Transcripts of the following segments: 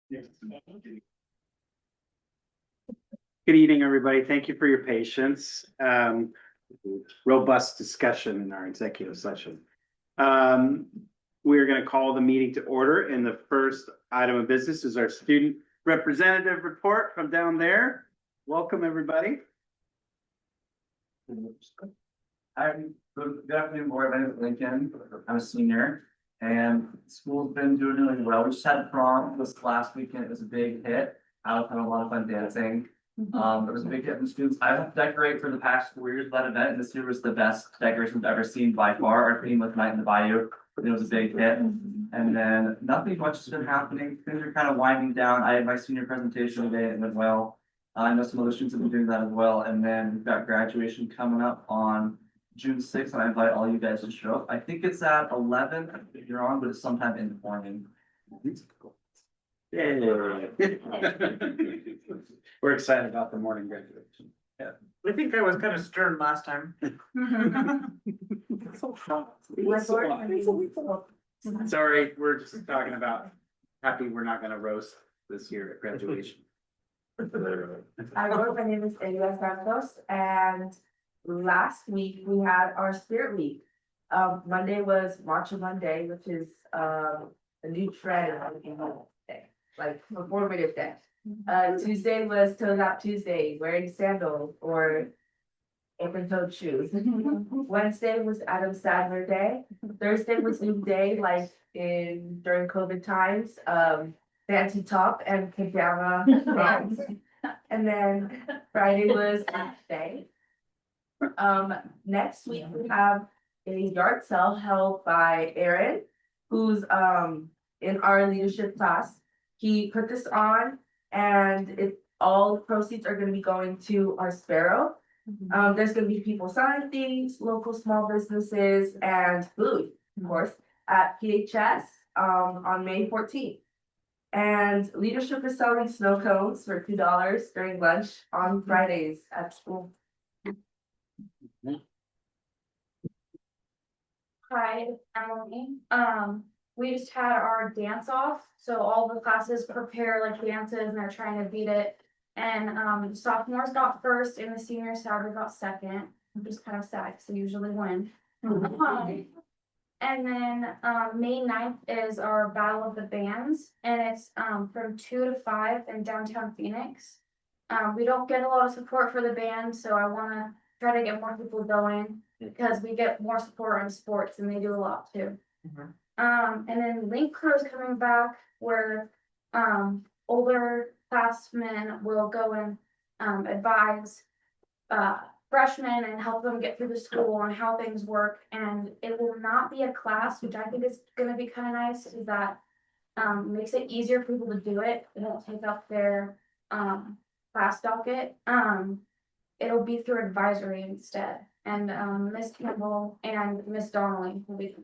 Good evening, everybody. Thank you for your patience. Robust discussion in our executive session. We're going to call the meeting to order, and the first item of business is our student representative report from down there. Welcome, everybody. Good afternoon, board. My name is Lincoln. I'm a senior, and school's been doing really well. We just had prom this last weekend. It was a big hit. I was having a lot of fun dancing. It was a big hit from students. I helped decorate for the past 4 years of that event, and this year was the best decoration I've ever seen by far. Our theme was Night in the Bayou. It was a big hit. And then nothing much has been happening. Things are kind of winding down. I had my senior presentation today and it went well. I know some other students have been doing that as well. And then we've got graduation coming up on June 6th, and I invite all you guys to show up. I think it's at 11 if you're on, but it's sometime in the morning. Yay. We're excited about the morning graduation. I think I was kind of stern last time. Sorry, we're just talking about happy we're not gonna roast this year at graduation. Hi, my name is Elia Santos, and last week we had our Spirit Week. Monday was Macho Monday, which is a new trend like performative day. Tuesday was Toes Out Tuesday, wearing sandals or open-toed shoes. Wednesday was Adam Sandler Day. Thursday was Zoom Day, like during COVID times. Fancy top and pajama pants. And then Friday was Ash Day. Next week we have a yard sale held by Aaron, who's in our leadership class. He put this on, and all proceeds are going to be going to our Sparrow. There's going to be people selling things, local small businesses, and food, of course, at PHS on May 14th. And leadership is selling snow cones for $2 during lunch on Fridays at school. Hi, it's Emily. We just had our dance off, so all the classes prepare like dances and they're trying to beat it. And sophomores got first and the seniors sadly got second, which is kind of sad because they usually win. And then May 9th is our Battle of the Bands, and it's from 2 to 5 in downtown Phoenix. We don't get a lot of support for the band, so I want to try to get more people going because we get more support on sports and they do a lot too. And then Link Crew is coming back, where older classmen will go and advise freshmen and help them get through the school and how things work. And it will not be a class, which I think is going to be kind of nice, is that makes it easier for people to do it. It won't take up their class docket. It'll be through advisory instead. And Miss Campbell and Miss Donnelly will be.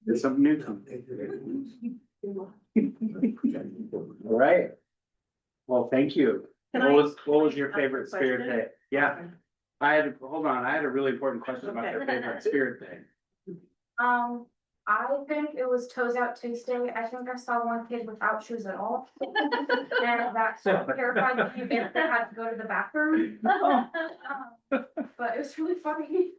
There's something new coming. All right. Well, thank you. What was your favorite Spirit Day? Yeah. Hold on, I had a really important question about your favorite Spirit Day. I think it was Toes Out Tuesday. I think I saw one kid without shoes at all. And that terrified me if they had to go to the bathroom. But it was really funny.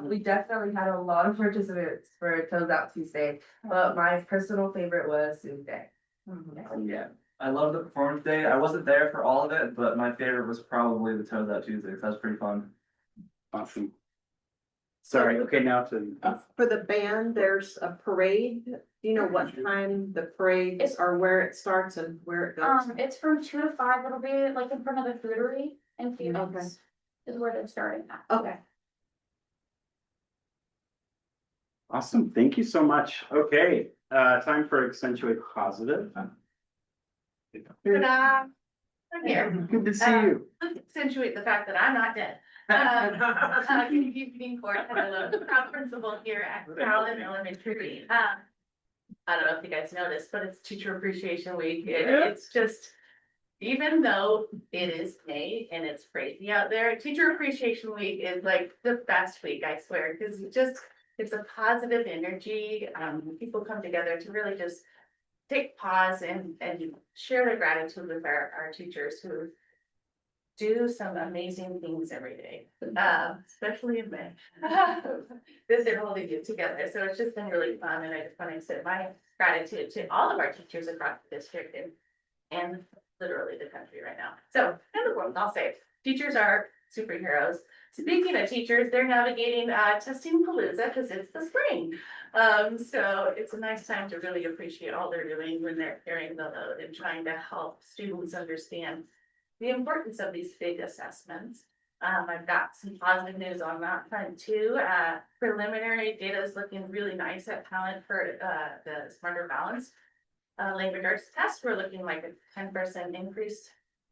We definitely had a lot of participants for Toes Out Tuesday, but my personal favorite was Zoom Day. Yeah. I love the performance day. I wasn't there for all of it, but my favorite was probably the Toes Out Tuesday. That was pretty fun. Awesome. Sorry, okay, now to. For the band, there's a parade. Do you know what time the parade is or where it starts and where it goes? It's from 2 to 5. It'll be like in front of the Foodery in Phoenix. Okay. Is where they're starting at. Okay. Awesome, thank you so much. Okay, time for Accentuate Positive. Ta-da! I'm here. Good to see you. Let's accentuate the fact that I'm not dead. Community meeting court, hello, proud principal here at Carolyn Elementary. I don't know if you guys noticed, but it's Teacher Appreciation Week. It's just, even though it is May and it's crazy out there, Teacher Appreciation Week is like the best week, I swear, because it's a positive energy, people come together to really just take pause and share their gratitude with our teachers who do some amazing things every day, especially in May. That they're holding it together, so it's just been really fun, and I just want to extend my gratitude to all of our teachers across the district and literally the country right now. So, number one, I'll say, teachers are superheroes. Speaking of teachers, they're navigating testing palooza because it's the spring. So it's a nice time to really appreciate all they're doing when they're carrying the load and trying to help students understand the importance of these big assessments. I've got some positive news on that front too. Preliminary data is looking really nice at Talent for the Smarter Balance. Language arts test, we're looking like a 10% increase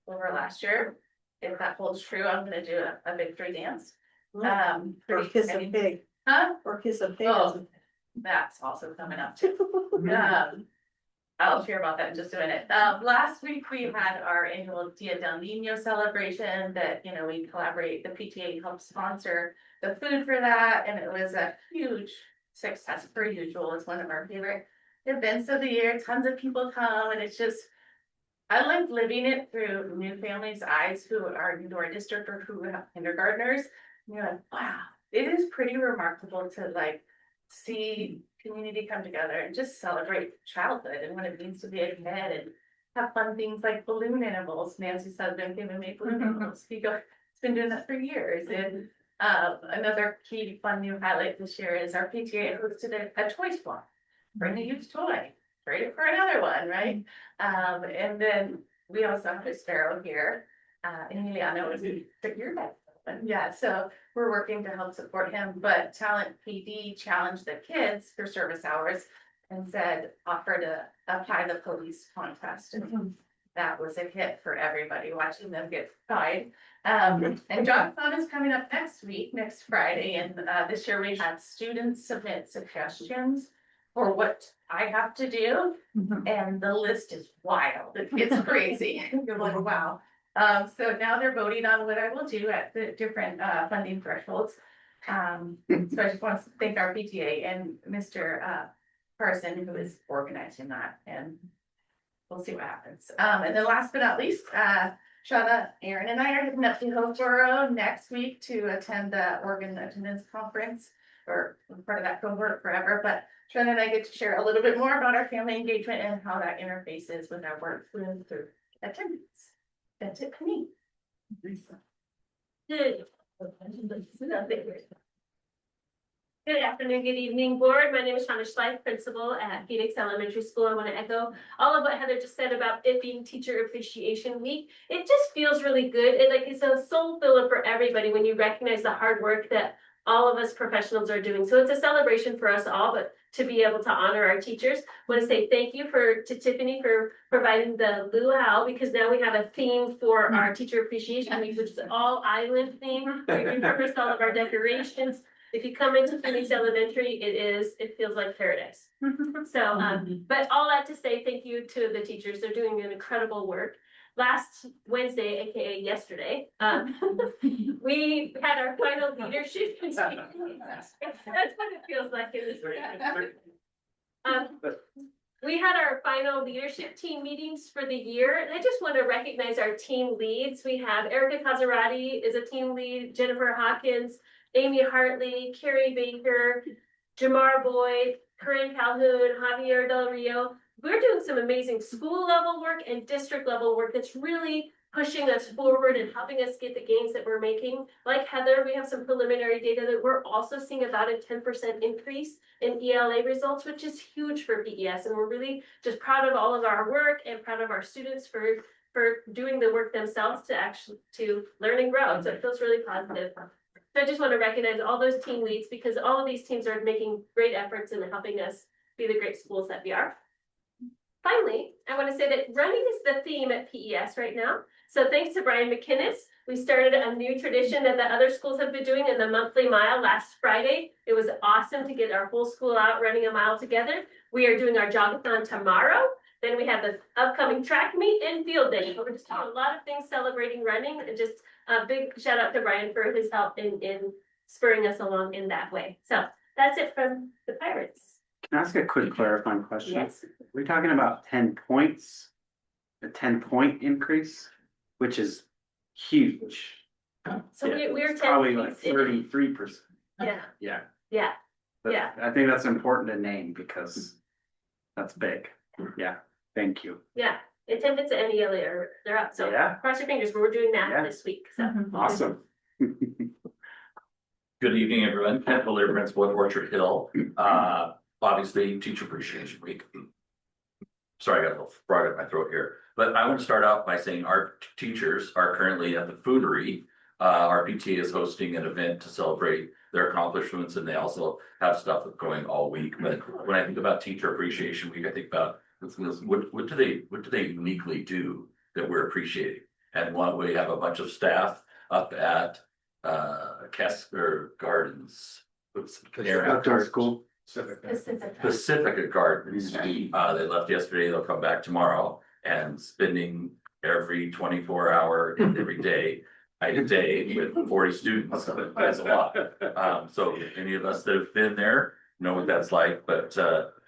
over last year. If that holds true, I'm gonna do a victory dance. Or kiss a pig, Huh? or kiss a pig. Oh, that's also coming up too. I'll share about that in just a minute. Last week we had our annual Dia del Nino celebration that, you know, we collaborate, the PTA helped sponsor the food for that, and it was a huge success per usual. It's one of our favorite events of the year. Tons of people come, and it's just, I like living it through new families' eyes who are new to our district or who have kindergartners. And you're like, wow, it is pretty remarkable to like see community come together and just celebrate childhood and what it means to be a kid and have fun things like balloon animals. Nancy's husband came and made balloon animals. He's been doing that for years. And another key fun new highlight this year is our PTA hosted a toy swap. Bring a used toy, trade it for another one, right? And then we also have a sparrow here. Emiliano is took your back. Yeah, so we're working to help support him, but Talent PD challenged the kids for service hours and said, offer to apply the police contest. And that was a hit for everybody watching them get pied. And Job-a-thon is coming up next week, next Friday, and this year we had students submit suggestions for what I have to do, and the list is wild. It's crazy. You're like, wow. So now they're voting on what I will do at the different funding thresholds. So I just want to thank our PTA and Mr. Carson, who is organizing that, and we'll see what happens. And then last but not least, Shauna, Aaron, and I are heading up to Hillsborough next week to attend the Oregon Attendance Conference, or part of that cohort forever. But Shauna and I get to share a little bit more about our family engagement and how that interfaces with our work through attendance. That's it for me. Good afternoon, good evening, board. My name is Shauna Schleif, principal at Phoenix Elementary School. I want to echo all of what Heather just said about it being Teacher Appreciation Week. It just feels really good. It's a soul filler for everybody when you recognize the hard work that all of us professionals are doing. So it's a celebration for us all, but to be able to honor our teachers. I want to say thank you to Tiffany for providing the luau, because now we have a theme for our Teacher Appreciation Week, which is all island theme. We repurposed all of our decorations. If you come into Phoenix Elementary, it feels like paradise. So, but all that to say, thank you to the teachers. They're doing an incredible work. Last Wednesday, aka yesterday, we had our final leadership. That's what it feels like in this room. We had our final leadership team meetings for the year, and I just want to recognize our team leads. We have Erica Casarati is a team lead, Jennifer Hawkins, Amy Hartley, Carrie Baker, Jamar Boyd, Corinne Calhoun, Javier Del Rio. We're doing some amazing school level work and district level work that's really pushing us forward and helping us get the gains that we're making. Like Heather, we have some preliminary data that we're also seeing about a 10% increase in ELA results, which is huge for PES. And we're really just proud of all of our work and proud of our students for doing the work themselves to learn and grow. So it feels really positive. So I just want to recognize all those team leads, because all of these teams are making great efforts in helping us be the great schools that we are. Finally, I want to say that running is the theme at PES right now. So thanks to Brian McInnes, we started a new tradition that the other schools have been doing in the monthly mile last Friday. It was awesome to get our whole school out running a mile together. We are doing our jog-a-thon tomorrow. Then we have the upcoming track meet and field day. We're just doing a lot of things celebrating running, and just a big shout out to Brian for his help in spurring us along in that way. So That's it from the Pirates. Can I ask a quick clarifying question? Yes. We're talking about 10 points, a 10-point increase, which is huge. So we're It's probably 10 like points in. 33%. Yeah, Yeah. yeah, But Yeah. I think that's important to name because that's big. Yeah, thank you. yeah. Attendance at any other, they're up, so Yeah. cross your fingers, we're doing Yeah. that this week, so. Awesome. Good evening, everyone. Kent Belair, Principal at Orchard Hill. Obviously, Teacher Appreciation Week. Sorry, I got a little frog in my throat here, but I want to start off by saying our teachers are currently at the Foodery. Our PTA is hosting an event to celebrate their accomplishments, and they also have stuff going all week. But when I think about Teacher Appreciation Week, I think about what do they uniquely do that we're appreciating? And one, we have a bunch of staff up at Casper Gardens. Outdoor school. Pacifica Gardens. They left yesterday, they'll come back tomorrow, and spending every 24 hour and every day, a day with 40 students, that's a lot. So any of us that have been there know what that's like, but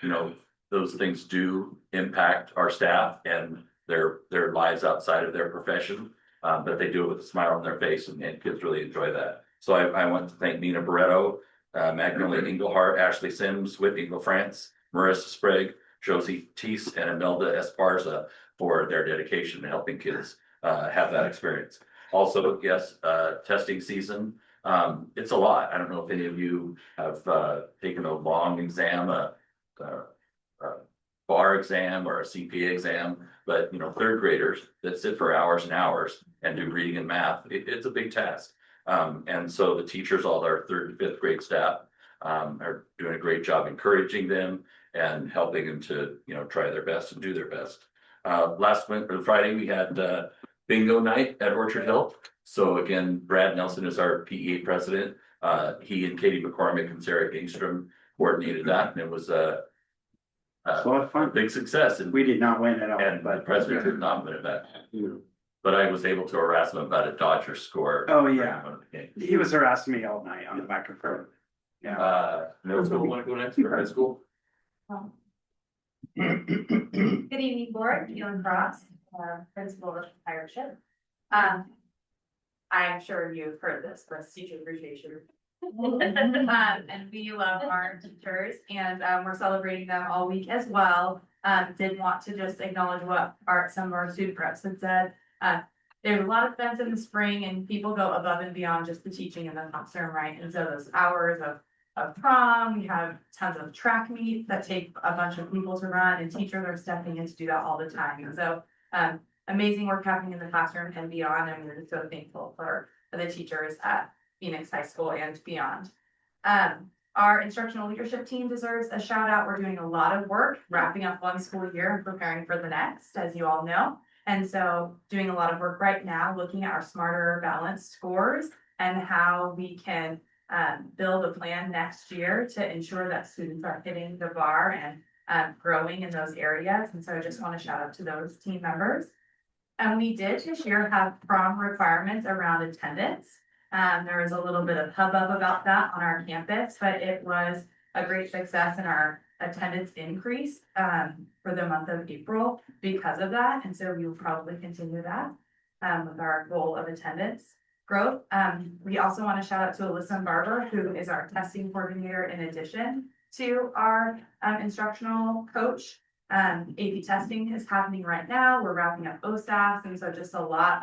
you know, those things do impact our staff and their lives outside of their profession. But they do it with a smile on their face, and kids really enjoy that. So I want to thank Nina Barreto, Magnolia Englehart, Ashley Sims, Whitney LaFrance, Marissa Sprague, Josie Teese, and Imelda Esparza for their dedication to helping kids have that experience. Also, yes, testing season, it's a lot. I don't know if any of you have taken a long exam, a bar exam or a CPA exam, but you know, third graders that sit for hours and hours and do reading and math, it's a big task. And so the teachers, all our third and fifth grade staff, are doing a great job encouraging them and helping them to, you know, try their best and do their best. Friday, we had bingo night at Orchard Hill. So again, Brad Nelson is our PEA president. He and Katie McCormick and Sarah Gingstrom coordinated that, and it was a lot of fun. big success. And We did not win at all. and the president did not win that. But I was able to harass him about a Dodger score. Oh, yeah. He was harassing me all night on the microphone. Yeah. Middle school, want to go next or high school? Good evening, board, Keelan Frost, principal of Ireship. I'm sure you've heard this, but it's Teacher Appreciation. And we love our teachers, and we're celebrating them all week as well. Did want to just acknowledge what some of our student reps had said. There's a lot of events in the spring, and people go above and beyond just the teaching in the classroom, right? And so those hours of prom, we have tons of track meets that take a bunch of people to run, and teachers are stepping in to do that all the time. And so amazing work happening in the classroom and beyond, and we're just so thankful for the teachers at Phoenix High School and beyond. Our instructional leadership team deserves a shout out. We're doing a lot of work wrapping up one school year and preparing for the next, as you all know. And so doing a lot of work right now, looking at our smarter balanced scores and how we can build a plan next year to ensure that students are hitting the bar and growing in those areas. And so I just want to shout out to those team members. And we did this year have prom requirements around attendance. There was a little bit of hubbub about that on our campus, but it was a great success in our attendance increase for the month of April because of that. And so we will probably continue that with our goal of attendance growth. We also want to shout out to Alyssa Barber, who is our testing coordinator in addition to our instructional coach. AP testing is happening right now. We're wrapping up OSAS, and so just a lot.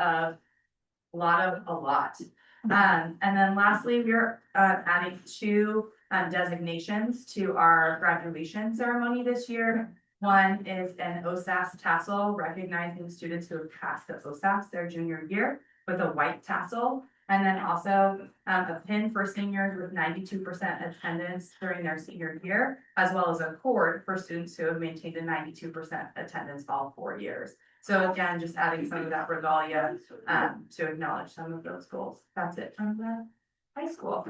And then lastly, we're adding 2 designations to our graduation ceremony this year. One is an OSAS tassel, recognizing students who have passed the OSAS their junior year with a white tassel. And then also a pin for seniors with 92% attendance during their senior year, as well as a cord for students who have maintained a 92% attendance all 4 years. So again, just adding some of that regalia to acknowledge some of those goals. That's it from the high school.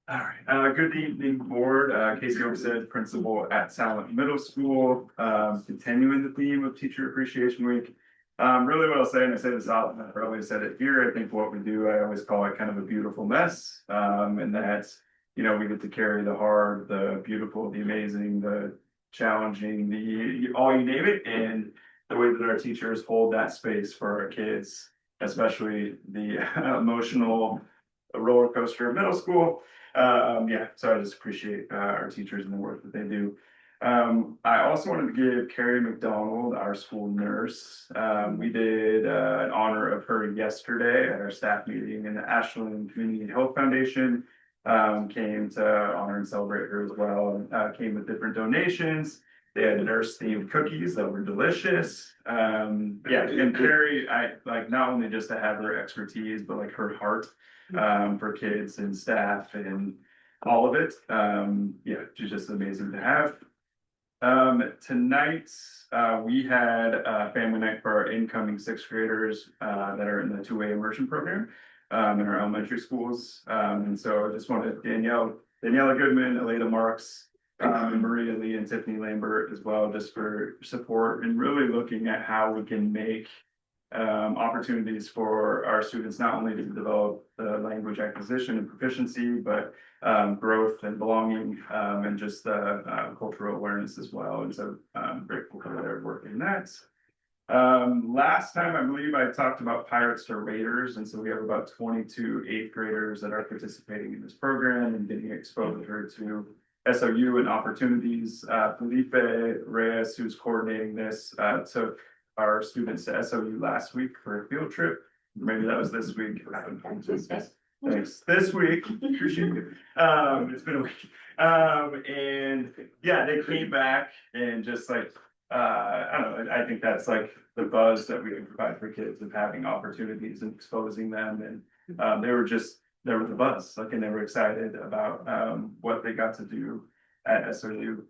All right, good evening, board. Casey Overstead, principal at Salem Middle School. Continuing the theme of Teacher Appreciation Week. Really what I'll say, and I say this often, I probably said it here, I think what we do, I always call it kind of a beautiful mess. And that's, you know, we get to carry the hard, the beautiful, the amazing, the challenging, all you name it, and the way that our teachers hold that space for our kids, especially the emotional roller coaster of middle school. Yeah, so I just appreciate our teachers and the work that they do. I also wanted to give Carrie McDonald, our school nurse, we did an honor of her yesterday at our staff meeting, and the Ashland Community Health Foundation came to honor and celebrate her as well, came with different donations. They had nurse themed cookies that were delicious. Yeah, and Carrie, I like not only just to have her expertise, but like her heart for kids and staff and all of it. Yeah, she's just amazing to have. Tonight, we had a family night for our incoming sixth graders that are in the two-way immersion program in our elementary schools. And so I just wanted Daniela Goodman, Aleda Marks, and Maria Lee and Tiffany Lambert as well, just for support and really looking at how we can make opportunities for our students, not only to develop the language acquisition and proficiency, but growth and belonging, and just cultural awareness as well. And so I'm grateful for their work in that. Last time, I believe I talked about Pirates to Raiders, and so we have about 22 eighth graders that are participating in this program and getting exposure to SOU and opportunities. Felipe Reyes, who's coordinating this, took our students to SOU last week for a field trip. Maybe that was this week. Thanks. This week, appreciate it. It's been a week. And yeah, they came back and just like, I don't know, I think that's like the buzz that we can provide for kids of having opportunities and exposing them. And they were the buzz, like, and they were excited about what they got to do at SOU.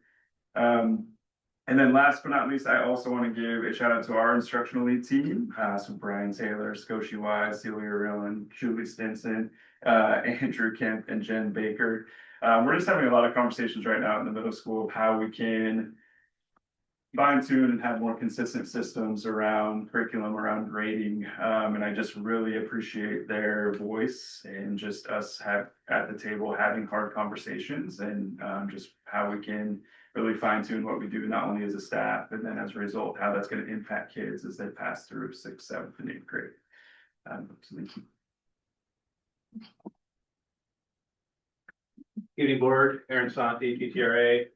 And then last but not least, I also want to give a shout out to our instructional lead team. So Brian Taylor, Scotia Wise, Celia Rillen, Julie Stinson, Andrew Kemp, and Jen Baker. We're just having a lot of conversations right now in the middle school of how we can fine tune and have more consistent systems around curriculum, around grading. And I just really appreciate their voice and just us at the table having hard conversations and just how we can really fine tune what we do, not only as a staff, and then as a result, how that's going to impact kids as they pass through 6th, 7th, and 8th grade. So thank you. Evening board, Aaron Santi, TTRA.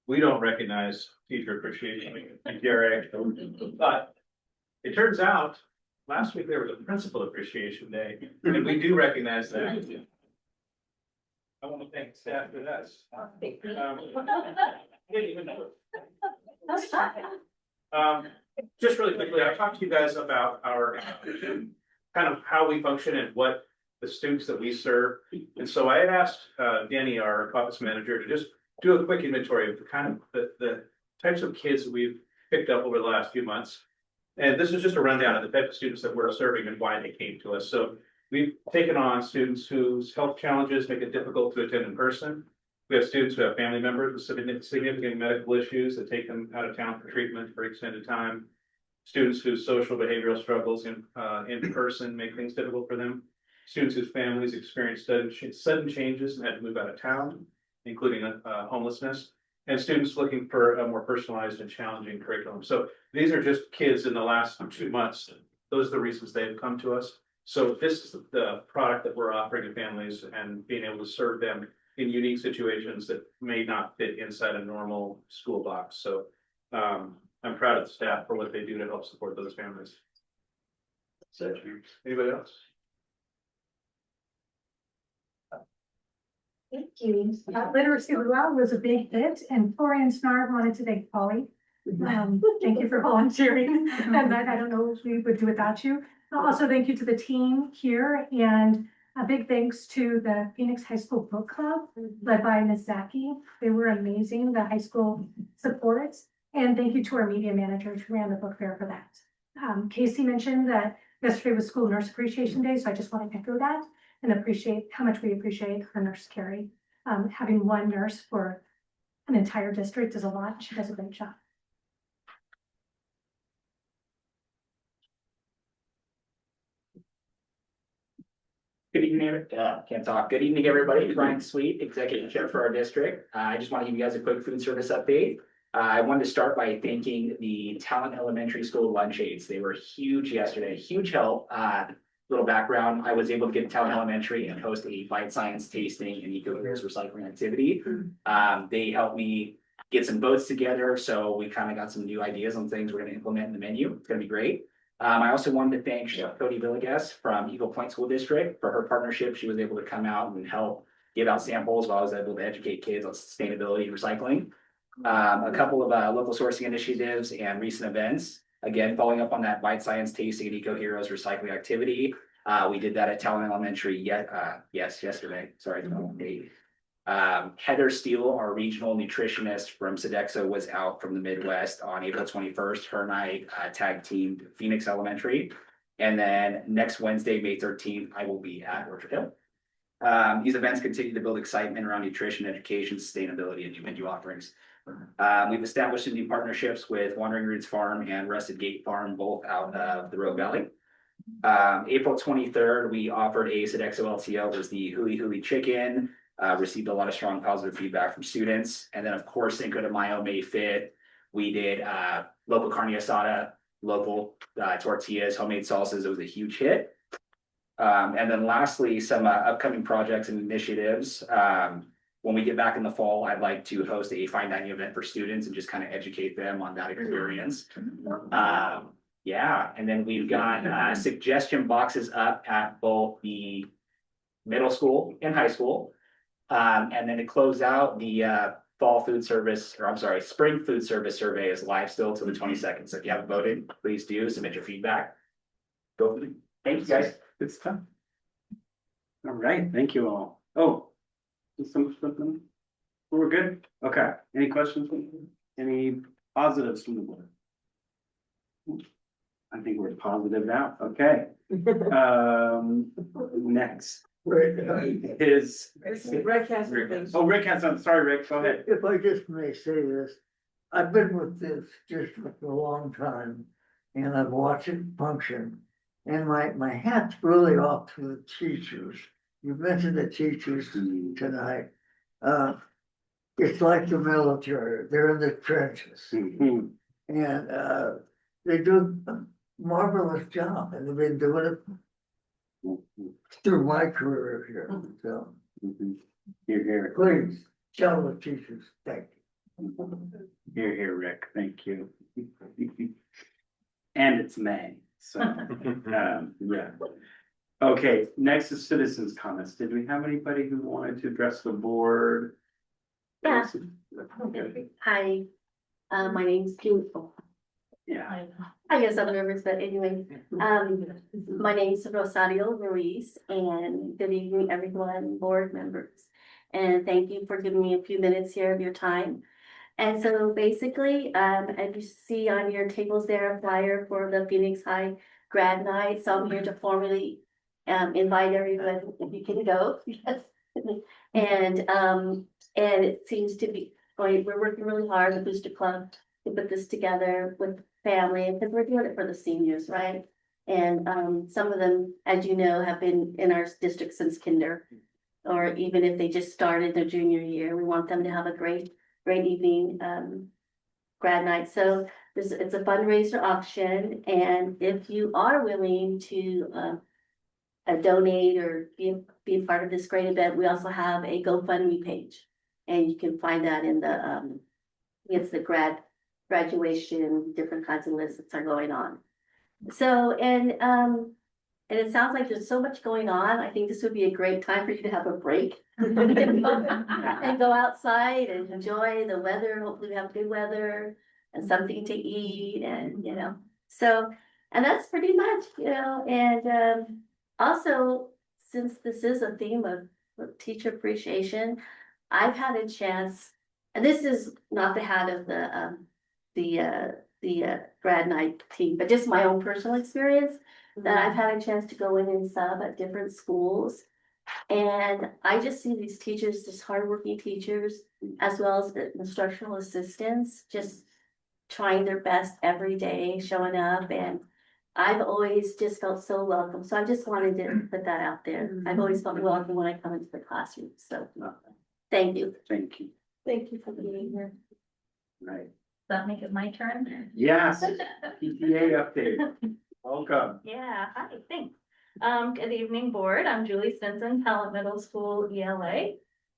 We don't recognize teacher appreciation week at TTRA, but it turns out last week there was a principal appreciation day, and we do recognize that. I want to thank staff for that. Just really quickly, I talked to you guys about our kind of how we function and what the students that we serve. And so I had asked Danny, our office manager, to just do a quick inventory of the kind of the types of kids that we've picked up over the last few months. And this is just a rundown of the type of students that we're serving and why they came to us. So we've taken on students whose health challenges make it difficult to attend in person. We have students who have family members with significant medical issues that take them out of town for treatment for extended time. Students whose social behavioral struggles in person make things difficult for them. Students whose families experience sudden changes and had to move out of town, including homelessness. And students looking for a more personalized and challenging curriculum. So these are just kids in the last 2 months. Those are the reasons they've come to us. So this is the product that we're offering to families and being able to serve them in unique situations that may not fit inside a normal school box. So I'm proud of the staff for what they do to help support those families. So, anybody else? Thank you. Literacy Luau was a big hit, and Florian Snarg wanted to thank Polly. Thank you for volunteering, and I don't know if we would do without you. Also, thank you to the team here, and a big thanks to the Phoenix High School Book Club led by Ms. Zaki. They were amazing, the high school support, and thank you to our media manager who ran the book fair for that. Casey mentioned that yesterday was School Nurse Appreciation Day, so I just want to echo that and appreciate how much we appreciate her nurse Carrie. Having one nurse for an entire district is a lot. She does a great job. Good evening, can't talk. Good evening, everybody. Ryan Sweet, Executive Chair for our district. I just want to give you guys a quick food service update. I wanted to start by thanking the Talent Elementary School lunch aides. They were huge yesterday, huge help. Little background, I was able to get to Talent Elementary and host a bite science tasting and eco-heroes recycling activity. They helped me get some votes together, so we kind of got some new ideas on things we're going to implement in the menu. It's going to be great. I also wanted to thank Chef Cody Villegas from Eagle Point School District for her partnership. She was able to come out and help give out samples while I was able to educate kids on sustainability and recycling. A couple of local sourcing initiatives and recent events. Again, following up on that Bite Science Tasting and Eco Heroes recycling activity. We did that at Talent Elementary yesterday. Sorry, it's not date. Heather Steele, our regional nutritionist from Sodexo, was out from the Midwest on April 21st. Her and I tag teamed Phoenix Elementary. And then next Wednesday, May 13th, I will be at Orchard Hill. These events continue to build excitement around nutrition, education, sustainability, and new menu offerings. We've established some new partnerships with Wandering Roots Farm and Rusted Gate Farm, both out of the Rogue Valley. April 23rd, we offered a Sodexo LTO. It was the Huli Huli Chicken. Received a lot of strong positive feedback from students. And then of course, Cinco de Mayo, May 5th, we did local carne asada, local tortillas, homemade salsas. It was a huge hit. And then lastly, some upcoming projects and initiatives. When we get back in the fall, I'd like to host a fine dining event for students and just kind of educate them on that experience. Yeah, and then we've got suggestion boxes up at both the middle school and high school. And then to close out, the fall food service, or I'm sorry, spring food service survey is live still till the 22nd. So if you haven't voted, please do submit your feedback. Go. Thank you, guys. Good stuff. All right, thank you all. Oh, something. We're good? Okay. Any questions? Any positives from the board? I think we're positive now. Okay. Next. Rick is. Rick has something. Oh, Rick has something. Sorry, Rick, go ahead. If I just may say this, I've been with this district for a long time and I've watched it function. And my hat's really off to the teachers. You mentioned the teachers tonight. It's like the military, they're in the trenches. And they do a marvelous job and they've been doing it through my career here, so. Here. Please, tell the teachers, thank you. Here, Rick, thank you. And it's May, so, yeah. Okay, next is citizens' comments. Did we have anybody who wanted to address the board? Yeah. Okay. Hi, my name's Julie. Yeah. I guess other members, but anyway, my name's Rosario Ruiz and good evening, everyone, board members. And thank you for giving me a few minutes here of your time. And so basically, as you see on your tables there, a flyer for the Phoenix High Grad Night. So I'm here to formally invite everyone if you can go. Yes. And it seems to be going, we're working really hard, the Booster Club, to put this together with family, because we're doing it for the seniors, right? And some of them, as you know, have been in our district since kinder, or even if they just started their junior year, we want them to have a great evening grad night. So it's a fundraiser auction, and if you are willing to donate or be a part of this great event, we also have a GoFundMe page, and you can find that in the it's the graduation, different kinds of lists that are going on. So, and it sounds like there's so much going on. I think this would be a great time for you to have a break and go outside and enjoy the weather. Hopefully we have good weather and something to eat, and so, and that's pretty much, and also, since this is a theme of teacher appreciation, I've had a chance, and this is not the hat of the grad night team, but just my own personal experience, that I've had a chance to go in and sub at different schools. And I just see these teachers, just hardworking teachers, as well as the instructional assistants, just trying their best every day, showing up. And I've always just felt so welcome, so I just wanted to put that out there. I've always felt welcome when I come into the classroom, so. Thank you. Thank you. Thank you for being here. Right. That make it my turn? Yes, PTA update. Welcome. Yeah, hi, thanks. Good evening, board. I'm Julie Stinson, Talent Middle School ELA.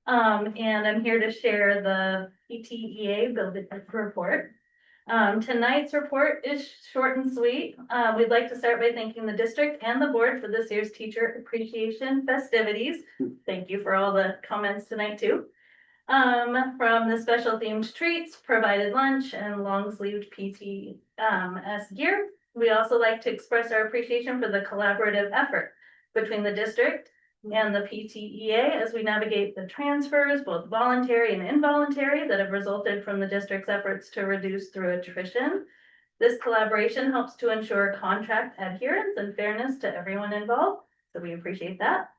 And I'm here to share the PTEA building report. Tonight's report is short and sweet. We'd like to start by thanking the district and the board for this year's teacher appreciation festivities. Thank you for all the comments tonight too. From the special themed treats, provided lunch, and long sleeved PTS gear. We also like to express our appreciation for the collaborative effort between the district and the PTEA as we navigate the transfers, both voluntary and involuntary, that have resulted from the district's efforts to reduce through attrition. This collaboration helps to ensure contract adherence and fairness to everyone involved, so we appreciate that.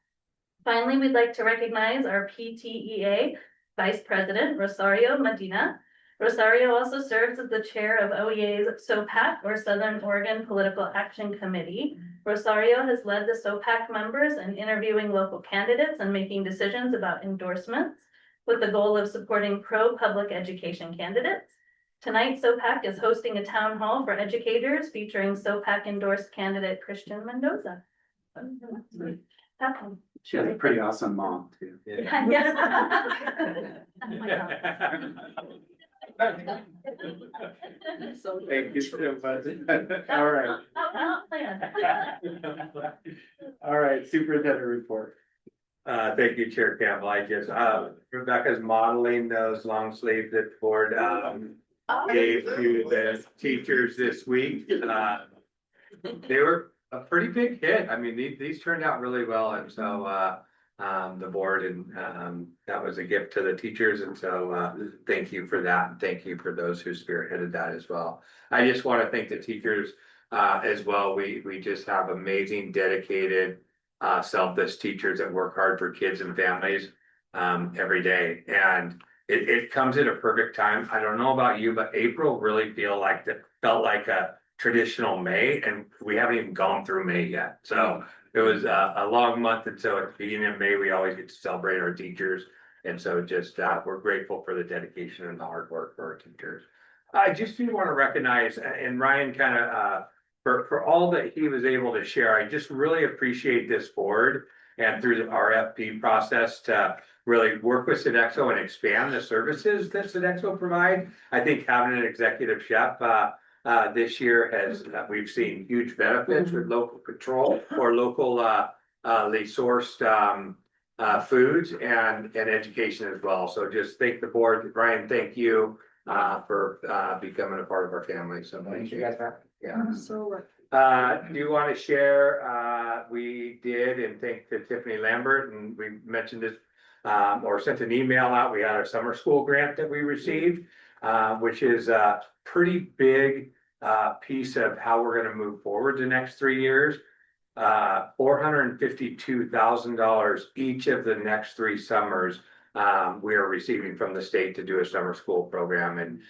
Finally, we'd like to recognize our PTEA Vice President, Rosario Medina. Rosario also serves as the chair of OEA's SOPAC, or Southern Oregon Political Action Committee. Rosario has led the SOPAC members in interviewing local candidates and making decisions about endorsements with the goal of supporting pro-public education candidates. Tonight, SOPAC is hosting a town hall for educators featuring SOPAC endorsed candidate Christian Mendoza. She has a pretty awesome mom too. So thank you so much. All right. All right, superintendent report. Thank you, Chair Campbell. I just, Rebecca's modeling those long sleeves that the board, gave to the teachers this week. They were a pretty big hit. I mean, these turned out really well. And so, the board and, that was a gift to the teachers. And so, thank you for that. And thank you for those who spearheaded that as well. I just want to thank the teachers, as well. We just have amazing, dedicated, selfless teachers that work hard for kids and families, every day. And it comes at a perfect time. I don't know about you, but April really felt like a traditional May, and we haven't even gone through May yet. So it was a long month. And so at the beginning of May, we always get to celebrate our teachers. And so just, we're grateful for the dedication and the hard work for our teachers. I just do want to recognize, and Ryan kind of, for all that he was able to share, I just really appreciate this board and through the RFP process to really work with Sodexo and expand the services that Sodexo provide. I think having an executive chef this year we've seen huge benefits with local control or locally sourced foods and education as well. So just thank the board. Ryan, thank you for becoming a part of our family. So thank you. Yeah. So. Do you want to share, we did, and thank to Tiffany Lambert, and we mentioned this, or sent an email out. We had our summer school grant that we received, which is a pretty big piece of how we're going to move forward the next 3 years. $452,000 each of the next 3 summers. We are receiving from the state to do a summer school program, and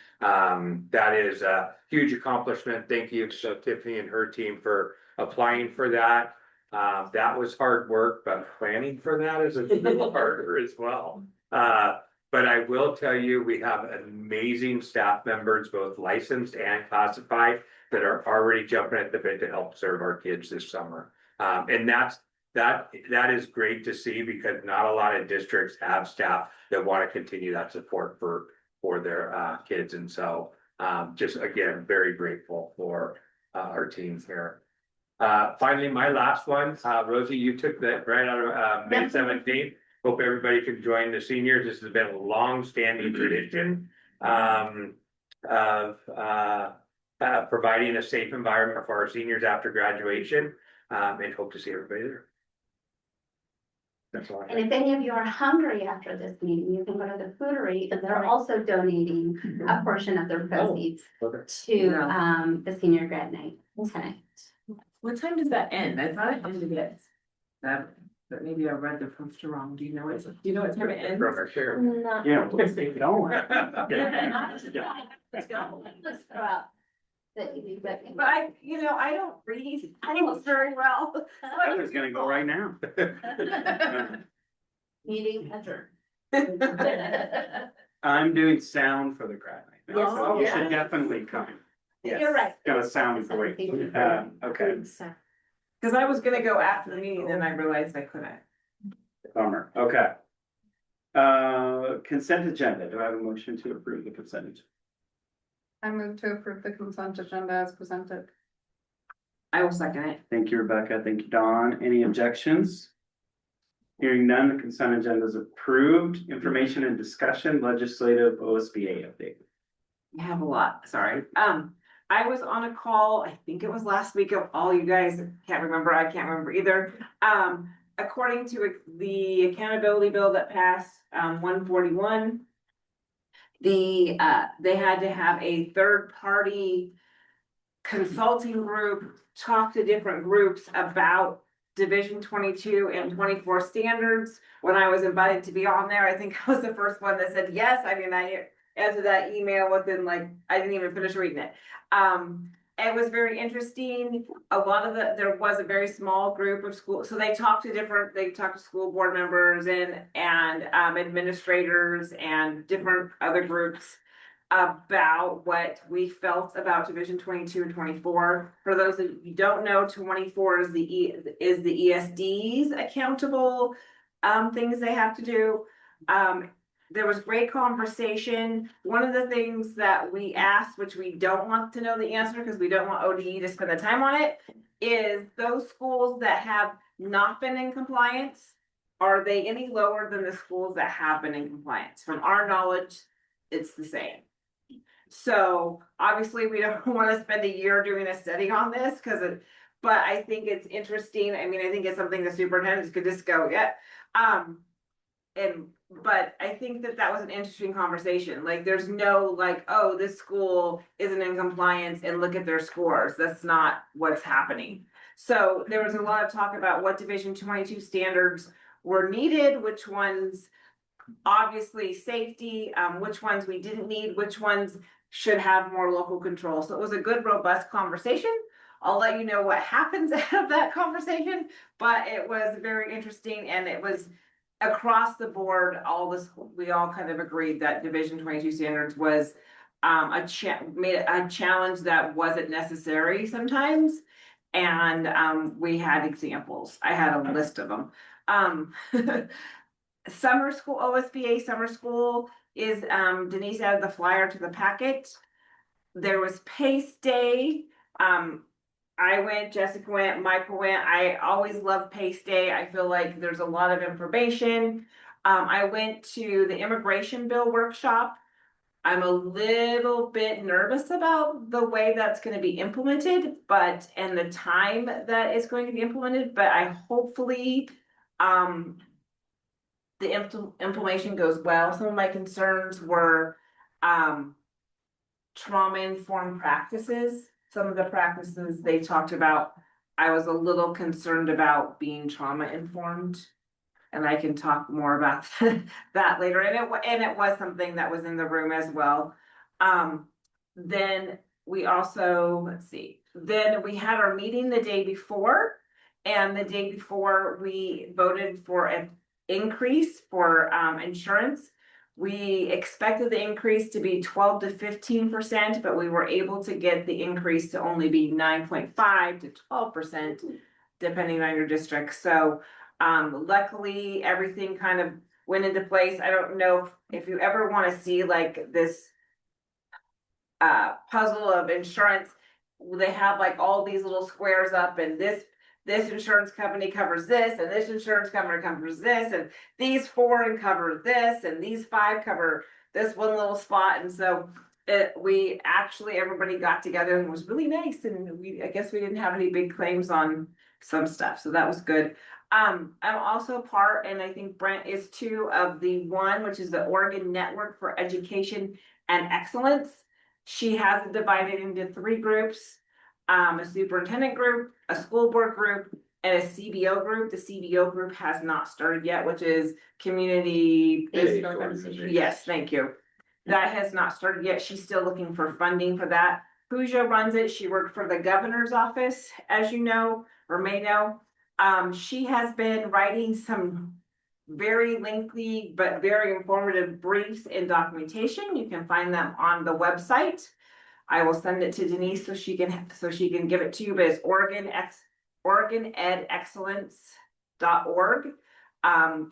that is a huge accomplishment. Thank you to Tiffany and her team for applying for that. That was hard work, but planning for that is a little harder as well. But I will tell you, we have amazing staff members, both licensed and classified, that are already jumping at the bit to help serve our kids this summer. And that is great to see, because not a lot of districts have staff that want to continue that support for their kids. And so just again, very grateful for our teams here. Finally, my last one, Rosie, you took that right out of May 17th. Hope everybody can join the seniors. This has been a long-standing tradition of providing a safe environment for our seniors after graduation, and hope to see everybody there. That's all I have. And if any of you are hungry after this meeting, you can go to the Foodery, and they're also donating a portion of their proceeds to the senior grad night tonight. What time does that end? I thought it ended at that, but maybe I read the poster wrong. Do you know what time it ends? Not- Yeah, please, they don't. Let's go out. That you do, but. But I don't read, I don't very well. I was gonna go right now. Meeting adjourned. I'm doing sound for the crowd right now, Yes, so you yeah. should definitely come. Yes, You're right. Gonna sound great. Okay, Cause I was gonna go after the meeting, then I realized I couldn't. bummer, okay. Consent agenda, do I have a motion to approve the consent agenda? I move to approve the consent agenda as presented. I will second it. Thank you, Rebecca, thank you, Dawn, any objections? Hearing none, the consent agenda is approved, information and discussion, legislative OSBA update. I have a lot, sorry. I was on a call, I think it was last week of all you guys, can't remember, I can't remember either. According to the accountability bill that passed, 141. They had to have a third party consulting group talk to different groups about Division 22 and 24 standards. When I was invited to be on there, I think I was the first one that said yes. I mean, I answered that email within I didn't even finish reading it. It was very interesting. There was a very small group of schools, so they talked to school board members and administrators and different other groups about what we felt about Division 22 and 24. For those that you don't know, 24 is the ESD's accountable things they have to do. There was great conversation. One of the things that we asked, which we don't want to know the answer because we don't want ODE to spend the time on it, is those schools that have not been in compliance, are they any lower than the schools that have been in compliance? From our knowledge, it's the same. So obviously we don't want to spend a year doing a study on this but I think it's interesting. I mean, I think it's something the superintendents could just go, yeah. But I think that was an interesting conversation. There's no oh, this school isn't in compliance and look at their scores. That's not what's happening. So there was a lot of talk about what Division 22 standards were needed, which ones obviously safety, which ones we didn't need, which ones should have more local control. So it was a good, robust conversation. I'll let you know what happens out of that conversation, but it was very interesting and it was across the board. We all kind of agreed that Division 22 standards was made a challenge that wasn't necessary sometimes. And we had examples. I had a list of them. Summer school, OSBA summer school is, Denise added the flyer to the packet. There was PACE Day. I went, Jessica went, Michael went. I always love PACE Day. I feel like there's a lot of information. I went to the immigration bill workshop. I'm a little bit nervous about the way that's going to be implemented, and the time that it's going to be implemented, but I hopefully, the implementation goes well. Some of my concerns were, trauma-informed practices. Some of the practices they talked about, I was a little concerned about being trauma-informed. And I can talk more about that later. And it was something that was in the room as well. Then we also, then we had our meeting the day before. And the day before we voted for an increase for insurance. We expected the increase to be 12 to 15%, but we were able to get the increase to only be 9.5 to 12%, depending on your district. So luckily everything kind of went into place. I don't know if you ever want to see this puzzle of insurance. They have all these little squares up, and this insurance company covers this, and this insurance company covers this, and these 4 cover this, and these 5 cover this one little spot. And so everybody got together and it was really nice. And I guess we didn't have any big claims on some stuff. So that was good. I'm also part, and I think Brent is too, of the one, which is the Oregon Network for Education and Excellence. She has it divided into 3 groups. A superintendent group, a school board group, and a CBO group. The CBO group has not started yet, which is community business. Yes, thank you. That has not started yet. She's still looking for funding for that. Pooja runs it. She worked for the governor's office, as you know, or may know. She has been writing some very lengthy but very informative briefs and documentation. You can find them on the website. I will send it to Denise so she can give it to you, but it's OregonEdExcellence.org.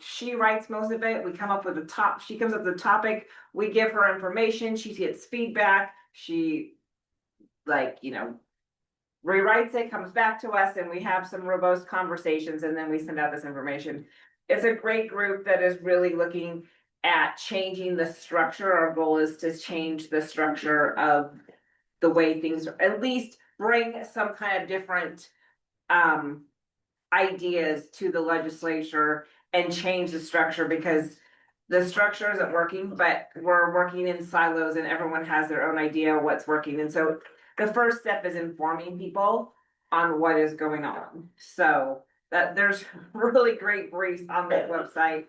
She writes most of it. We come up with she comes up with the topic, we give her information, she gets feedback, she rewrites it, comes back to us, and we have some robust conversations, and then we send out this information. It's a great group that is really looking at changing the structure. Our goal is to change the structure of the way things are, at least bring some kind of different ideas to the legislature and change the structure, because the structure isn't working, but we're working in silos and everyone has their own idea of what's working. And so the first step is informing people on what is going on. So that there's really great briefs on that website.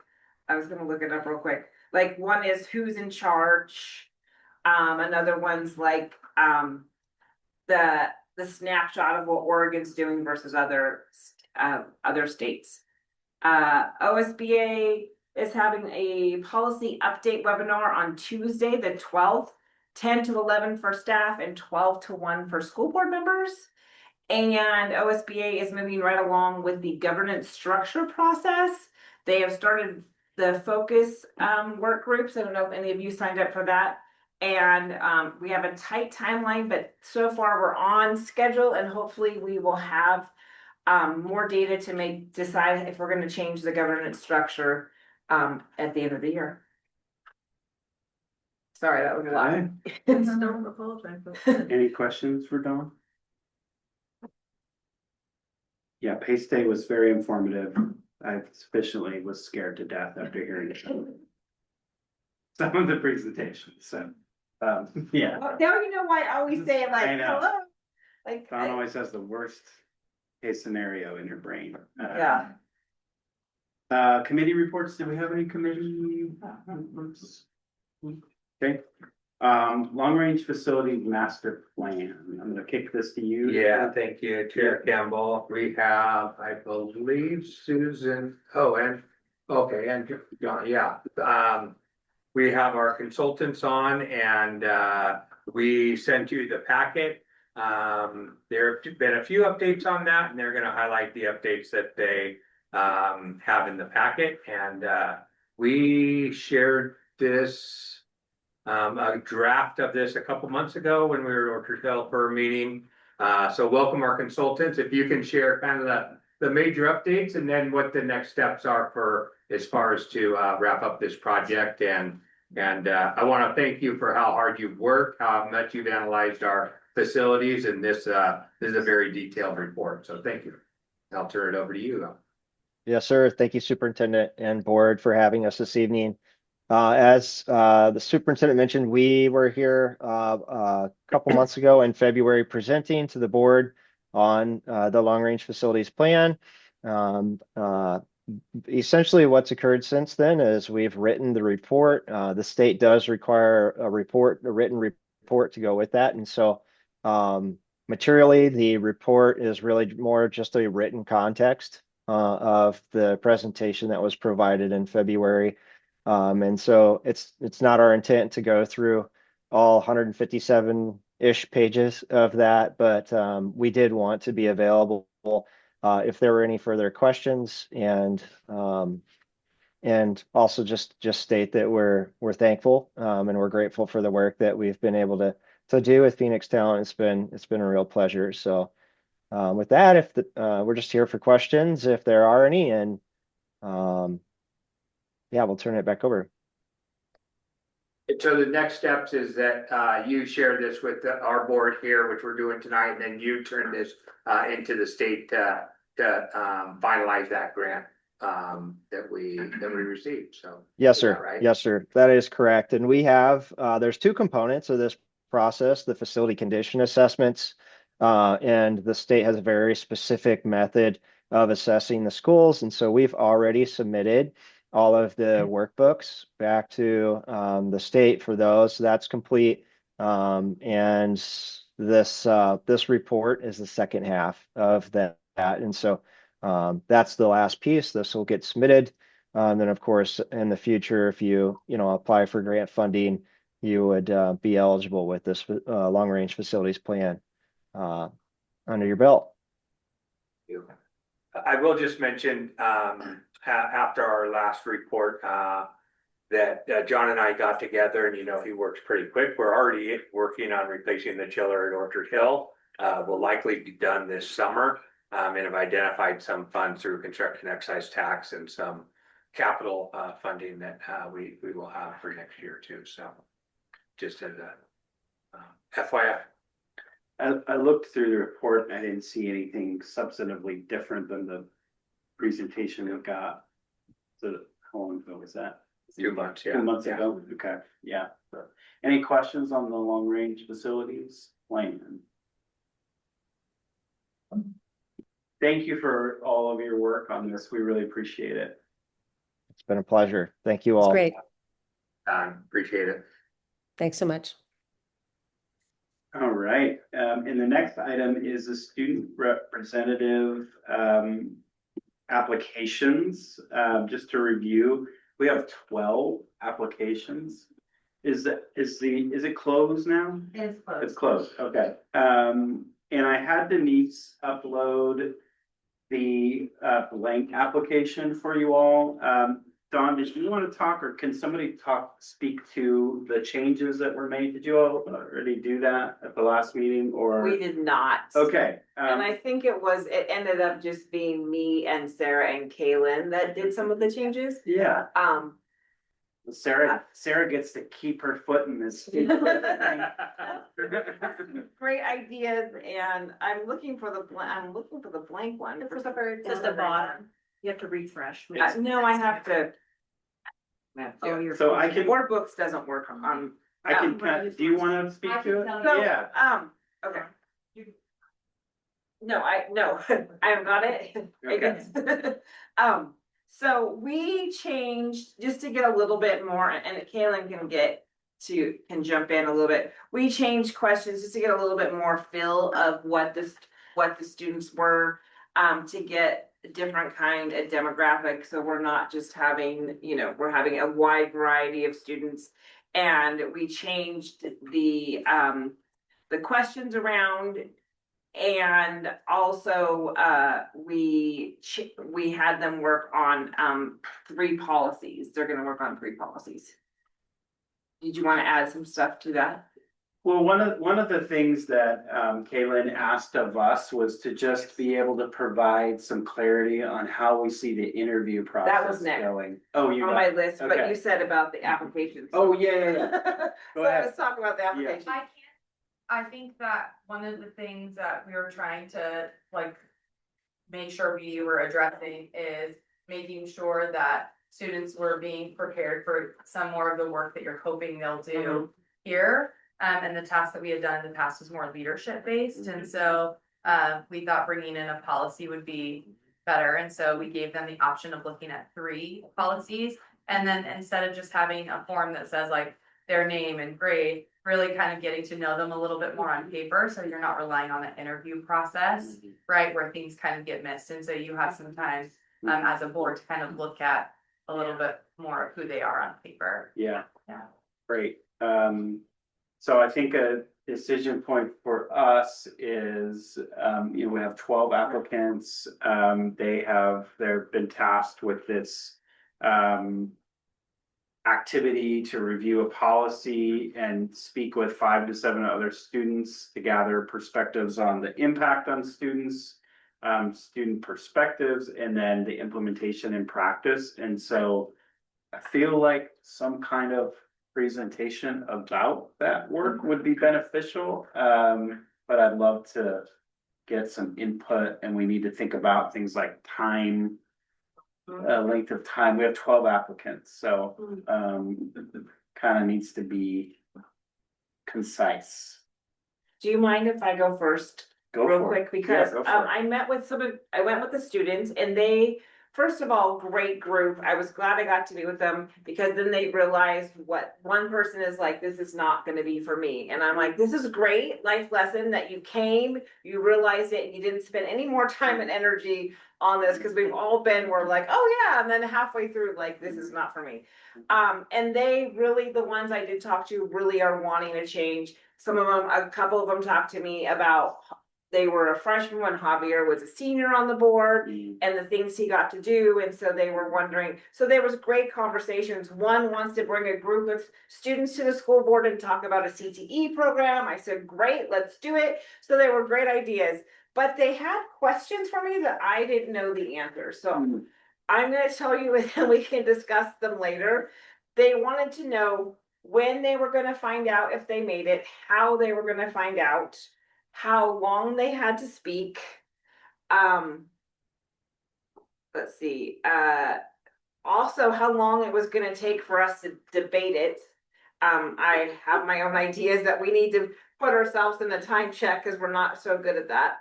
I was gonna look it up real quick. Like, one is who's in charge. Another one's like the snapshot of what Oregon's doing versus other states. OSBA is having a policy update webinar on Tuesday, the 12th, 10 to 11 for staff and 12 to 1 for school board members. And OSBA is moving right along with the governance structure process. They have started the focus work groups. I don't know if any of you signed up for that. And we have a tight timeline, but so far we're on schedule, and hopefully we will have more data to decide if we're going to change the governance structure at the end of the year. Sorry, that was a lot. Don't apologize. Any questions for Dawn? Yeah, Pace Day was very informative. I sufficiently was scared to death after hearing some of the presentations, so, yeah. Well, now you know why I always say it like, I know. hello. Like, Dawn always has the worst case scenario in your brain. yeah. Committee reports, do we have any committee reports? Okay, long range facility master plan. I'm gonna kick this to you. Yeah, thank you, Chair Campbell. We have, I believe, Susan, and John, yeah. We have our consultants on, and we sent you the packet. There have been a few updates on that, and they're gonna highlight the updates that they have in the packet. And we shared this a draft of this a couple months ago when we were at our developer meeting. So welcome our consultants. If you can share kind of the major updates and then what the next steps are for as far as to wrap up this project. And I want to thank you for how hard you've worked, how much you've analyzed our facilities, and this is a very detailed report. So thank you. I'll turn it over to you. Yes, sir. Thank you, Superintendent and Board, for having us this evening. As the superintendent mentioned, we were here a couple months ago in February presenting to the board on the long range facilities plan. Essentially what's occurred since then is we've written the report. The state does require a written report to go with that. And so materially, the report is really more just a written context of the presentation that was provided in February. And so it's not our intent to go through all 157-ish pages of that, but we did want to be available if there were any further questions, and also just state that we're thankful and we're grateful for the work that we've been able to do with Phoenix Talent. It's been a real pleasure. So with that, we're just here for questions if there are any, and yeah, we'll turn it back over. And so the next steps is that you share this with our board here, which we're doing tonight, and then you turn this into the state to finalize that grant that we received. So yes, sir. Right? Yes, sir. That is correct. And we have there's two components of this process: the facility condition assessments, and the state has a very specific method of assessing the schools. And so we've already submitted all of the workbooks back to the state for those. So that's complete. And this report is the second half of that. And so that's the last piece. This will get submitted. And then, of course, in the future, if you apply for grant funding, you would be eligible with this long-range facilities plan under your belt. I will just mention, after our last report, that John and I got together and, he works pretty quick. We're already working on replacing the chiller at Orchard Hill. Will likely be done this summer. And have identified some funds through construction excise tax and some capital funding that we will have for next year too. So just as a FYI. I looked through the report, and I didn't see anything substantively different than the presentation we got. So how long ago was that? 2 months, yeah. 2 months ago, okay, yeah. Any questions on the long range facilities plan? Thank you for all of your work on this. We really appreciate it. It's been a pleasure. Thank you all. Great. Appreciate it. Thanks so much. All right, and the next item is the student representative applications. Just to review, we have 12 applications. Is it closed now? It's closed. It's closed, okay. And I had Denise upload the blank application for you all. Dawn, did you want to talk, or can somebody speak to the changes that were made? Did you all already do that at the last meeting, or? We did not. Okay. And I think it ended up just being me and Sarah and Kaylin that did some of the changes. Yeah. Sarah gets to keep her foot in this. Great ideas, and I'm looking for the blank one. It's at the bottom. You have to refresh. No, I have to. So I can. Board books doesn't work on. I can, do you want to speak to it? So, Yeah. okay. No, I have got it. Okay. So we changed, just to get a little bit more, and Kaylin can jump in a little bit. We changed questions just to get a little bit more feel of what the students were, to get a different kind of demographic. So we're not just having, we're having a wide variety of students. And we changed the questions around. And also, we had them work on 3 policies. They're gonna work on 3 policies. Did you want to add some stuff to that? Well, one of the things that Kaylin asked of us was to just be able to provide some clarity on how we see the interview process That was next. going. Oh, you On got my it. list, but Okay. you said about the applications. Oh, yeah. Go So ahead. let's talk about the application. I think that one of the things that we were trying to make sure we were addressing is making sure that students were being prepared for some more of the work that you're hoping they'll do here. And the tasks that we had done in the past was more leadership based. And so we thought bringing in a policy would be better. And so we gave them the option of looking at 3 policies. And then instead of just having a form that says their name and grade, really kind of getting to know them a little bit more on paper. So you're not relying on the interview process, right? Where things kind of get missed. And so you have some time as a board to kind of look at a little bit more of who they are on paper. Yeah. Yeah. Great. So I think a decision point for us is, we have 12 applicants. They've been tasked with this activity to review a policy and speak with 5 to 7 other students to gather perspectives on the impact on students, student perspectives, and then the implementation in practice. And so I feel like some kind of presentation about that work would be beneficial. But I'd love to get some input, and we need to think about things like time, length of time. We have 12 applicants, so kind of needs to be concise. Do you mind if I go first? Go real for it. quick, because Yeah, go for it. I went with the students, and they first of all, great group. I was glad I got to meet with them because then they realized what one person is like, this is not gonna be for me. And I'm like, this is great life lesson that you came, you realized it, and you didn't spend any more time and energy on this, because we've all been, we're like, oh yeah, and then halfway through, like, this is not for me. And they really, the ones I did talk to really are wanting to change. Some of them, a couple of them talked to me about they were a freshman when Javier was a senior on the board and the things he got to do. And so they were wondering, so there was great conversations. One wants to bring a group of students to the school board and talk about a CTE program. I said, great, let's do it. So they were great ideas, but they had questions for me that I didn't know the answer. So I'm going to tell you and we can discuss them later. They wanted to know when they were going to find out if they made it, how they were going to find out, how long they had to speak. Let's see, also how long it was gonna take for us to debate it. I have my own ideas that we need to put ourselves in a time check because we're not so good at that.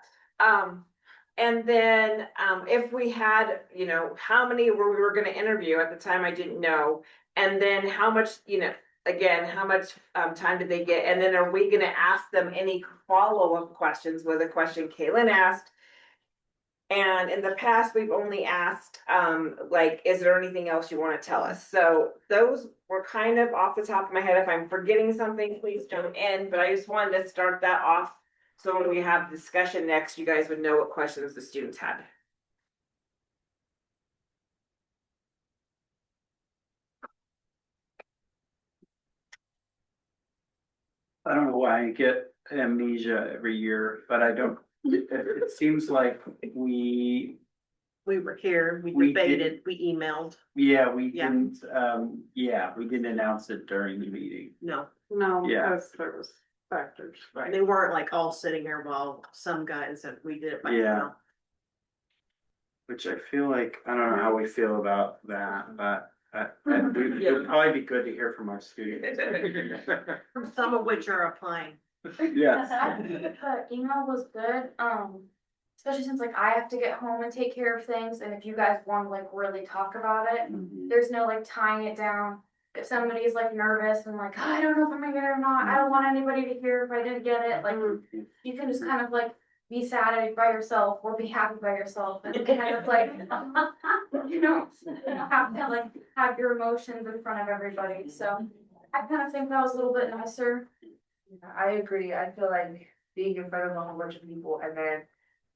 And then if we had, you know, how many we were gonna interview at the time, I didn't know. And then how much, you know, again, how much time did they get? And then are we gonna ask them any follow-up questions with a question Kaylin asked? And in the past, we've only asked, like, is there anything else you wanna tell us? So those were kind of off the top of my head. If I'm forgetting something, please jump in, but I just wanted to start that off. So when we have discussion next, you guys would know what questions the students had. I don't know why I get amnesia every year, but I don't, it seems like we were here, we We debated, we emailed, we Yeah. didn't, we didn't announce it during the meeting. no, Yeah. because there was factors, right? They weren't like all sitting here while some guys that we did it by Yeah. email. Which I feel like, I don't know how we feel about that, but it would probably be good to hear from our students. Some of which are applying. Yes. The email was good, especially since like I have to get home and take care of things, and if you guys wanna like really talk about it, there's no like tying it down. If somebody's like nervous and like, I don't know if I'm gonna get it or not, I don't want anybody to hear if I didn't get it, like, you can just kind of like be sad by yourself or be happy by yourself and kind of like, you know, have to like have your emotions in front of everybody, so I kind of think that was a little bit nicer. I agree. I feel like being in front of a whole bunch of people and then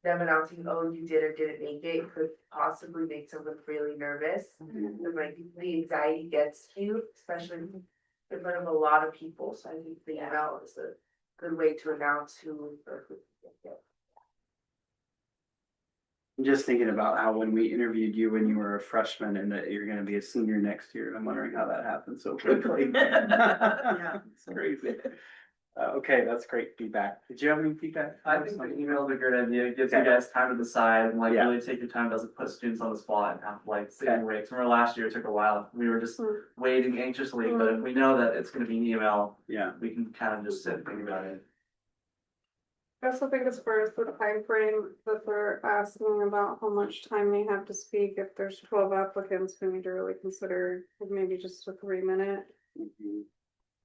them announcing, oh, you did or didn't make it could possibly make someone really nervous. And like the anxiety gets to you, especially in front of a lot of people. So I think the email is a good way to announce who or who didn't get it. I'm just thinking about how when we interviewed you when you were a freshman and that you're gonna be a senior next year, and I'm wondering how that happened so quickly. Yeah. It's crazy. Okay, that's great feedback. Did you have any feedback? I think the email is a great idea. It gives you guys time to decide and like Yeah. really take your time. Doesn't put students on the spot and have to like sit and wait. 'Cause remember last year it took a while. We were just waiting anxiously, but if we know that it's gonna be an email, Yeah. we can kind of just sit and think about it. I also think as far as the time frame that they're asking about how much time they have to speak, if there's 12 applicants, we need to really consider maybe just a 3-minute.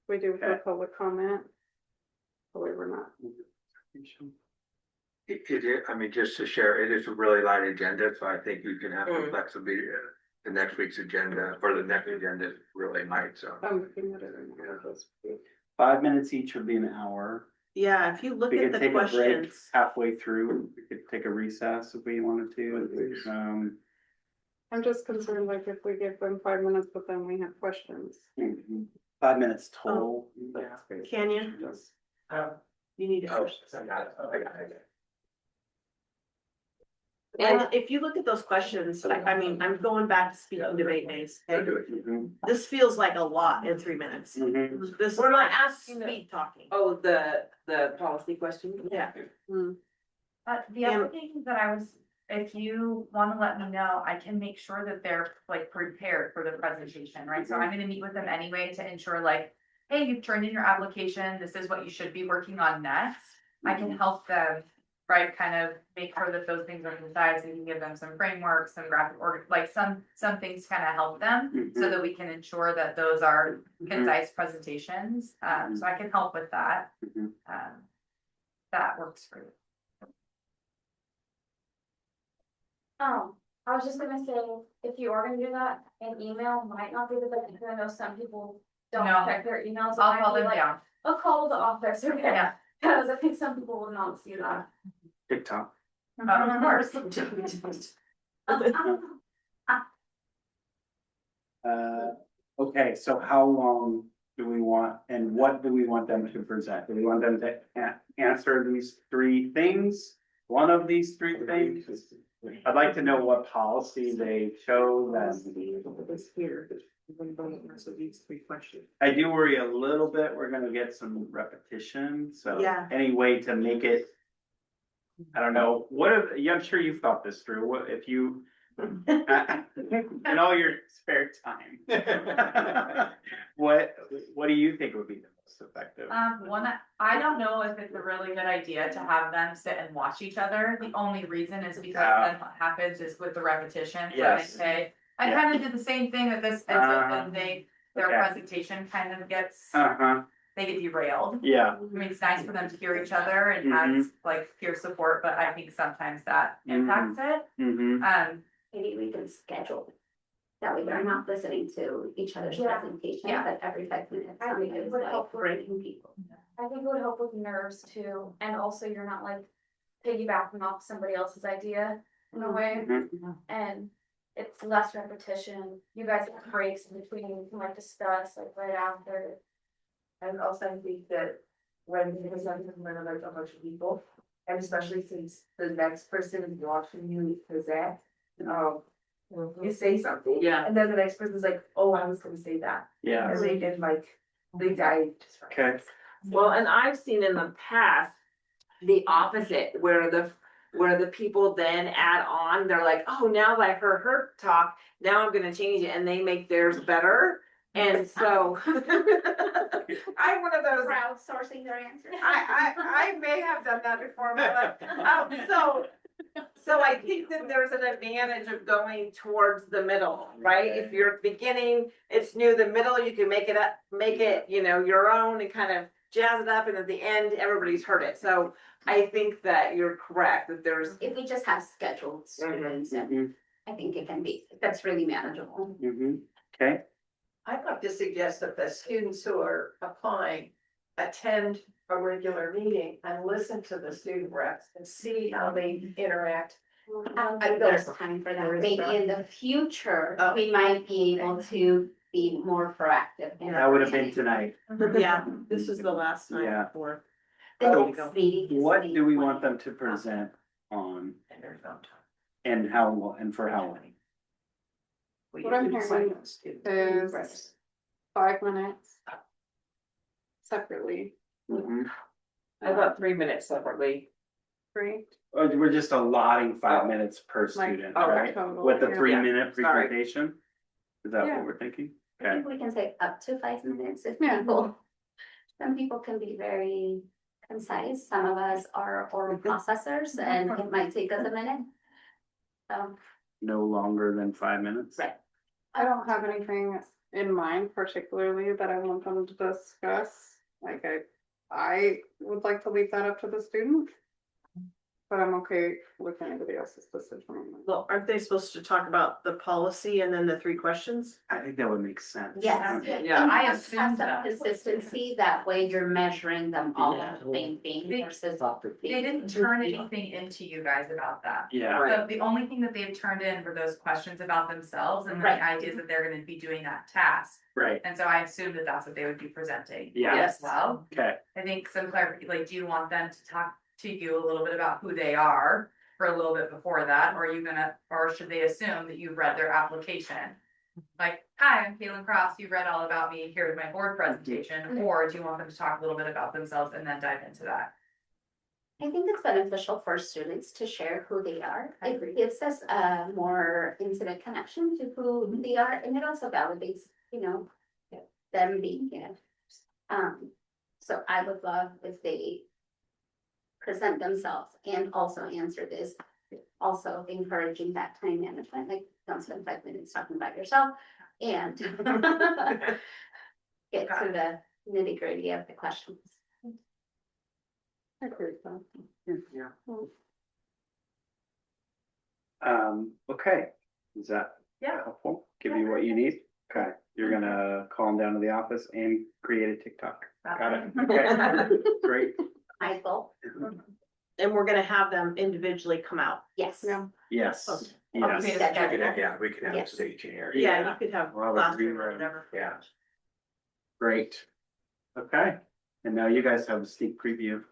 We do for public comment. Believe it or not. I mean, just to share, it is a really light agenda, so I think you can have some flexibility. The next week's agenda, or the next agenda is really light, so. I'm looking at it right now, this week. 5 minutes each would be an hour. Yeah, if you look We at could the take a break questions, halfway through. We could take a recess if we wanted to. I'm just concerned, like, if we give them 5 minutes, but then we have questions. 5 minutes total. can you? You need to. I got it. And if you look at those questions, I mean, I'm going back to speaking debate days, okay? This feels like a lot in 3 minutes. This is We're not like asking speed talking. Oh, the policy question? Yeah. But the other thing that I was, if you wanna let me know, I can make sure that they're like prepared for the presentation, right? So I'm gonna meet with them anyway to ensure like, hey, you've turned in your application, this is what you should be working on next. I can help them right, kind of make sure that those things are concise and you can give them some frameworks, some graphic or like some things kind of help them. So that we can ensure that those are concise presentations, so I can help with that. That works for you. I was just gonna say, if you are gonna do that, an email might not be the best, because I know some people don't No. check their emails. I'll It might call be them like down. A call to the office, okay? Yeah. Because I think some people will not see that. TikTok. Of course. Okay, so how long do we want, and what do we want them to present? Do we want them to answer these three things? One of these three things? I'd like to know what policy they chose I do worry a little bit, we're gonna get some repetition, so. Yeah. Any way to make it. I don't know, yeah, I'm sure you've thought this through, what if you. In all your spare time. What do you think would be the most effective? I don't know if it's a really good idea to have them sit and watch each other. The only reason is because then what happens is with the repetition, when they Yes. say, I Yeah. kind of did the same thing with this, and so then their Okay. presentation kind of gets, Uh-huh, they get derailed. yeah. I mean, it's nice for them to hear each other and have like peer support, but I think sometimes that impacts it. Mm-hmm. Maybe we can schedule. That way they're not listening to each other's Yeah. presentations Yeah. at every 5 minutes. I think it Something would like help with- breaking people. I think it would help with nerves too, and also you're not like piggybacking off somebody else's idea in a way. And it's less repetition, you guys have breaks in between, you can like discuss like right after. And also think that when you present in front of like a bunch of people, and especially since the next person is watching you present, you say something. Yeah. And then the next person's like, oh, I was gonna say that. Yeah, And they can like, they die just right. okay. Well, and I've seen in the past, the opposite, where the people then add on, they're like, oh, now that I heard her talk, now I'm gonna change it, and they make theirs better. And so. I'm one of those. Crowdsourcing their answers. I may have done that before in my life. So I think that there's an advantage of going towards the middle, right? If you're at the beginning, it's new, the middle, you can make it, your own and kind of jazz it up, and at the end, everybody's heard it. So I think that you're correct, that there's. If we just have scheduled students, I think that's really manageable. Okay, I'd like to suggest that the students who are applying attend a regular meeting and listen to the student reps and see how they interact. I don't think there's time for that. Maybe in the future, we might be able to be more proactive. that would have been tonight. Yeah, this is the last time Yeah. for. The next meeting is What May do we 20. want them to present on? And how long, and for how long? What I'm hearing is 5 minutes. Separately, I got 3 minutes separately. right? We're just allotting 5 minutes per student, right? total, With a yeah. 3-minute Sorry. presentation? Is that Yeah. what we're thinking? I Okay, think we can say up to 5 minutes if Yeah. some people can be very concise. Some of us are oral processors and it might take us a minute. So, no longer than 5 minutes? right. I don't have anything in mind particularly that I want them to discuss. Like I would like to leave that up to the student. But I'm okay with anybody else's decision. Well, aren't they supposed to talk about the policy and then the 3 questions? I think that would make sense. Yes. Yeah. And I have assumed some that. consistency, that way you're measuring them all on the same thing versus. They didn't turn anything into you guys about that. Yeah, So the only thing that they've turned in were those questions about themselves and the Right. ideas that they're gonna be doing that task. right, And so I assume that that's what they would be presenting. Yeah. As well. okay, I think some like, do you want them to talk to you a little bit about who they are for a little bit before that? Or are you gonna, or should they assume that you've read their application? Like, hi, I'm Caitlin Cross, you read all about me, here's my board presentation, or do you want them to talk a little bit about themselves and then dive into that? I think it's beneficial for students to share who they are. It gives us a more intimate connection to who they are, and it also validates, them being, so I would love if they present themselves and also answer this. Also encouraging that time management, like don't spend 5 minutes talking about yourself and get to the nitty gritty of the questions. Yeah. Okay, is that helpful? Give you what you need? Okay, you're gonna call them down to the office and create a TikTok. Got it? Okay, great. Michael, And we're gonna have them individually come out. yes. Yes, Okay. yes. Okay, that- Yeah, we can have a Yes. staging area. Yeah, you could have We'll have a classroom green or room. whatever. Yeah. Great. Okay, and now you guys have a sneak preview.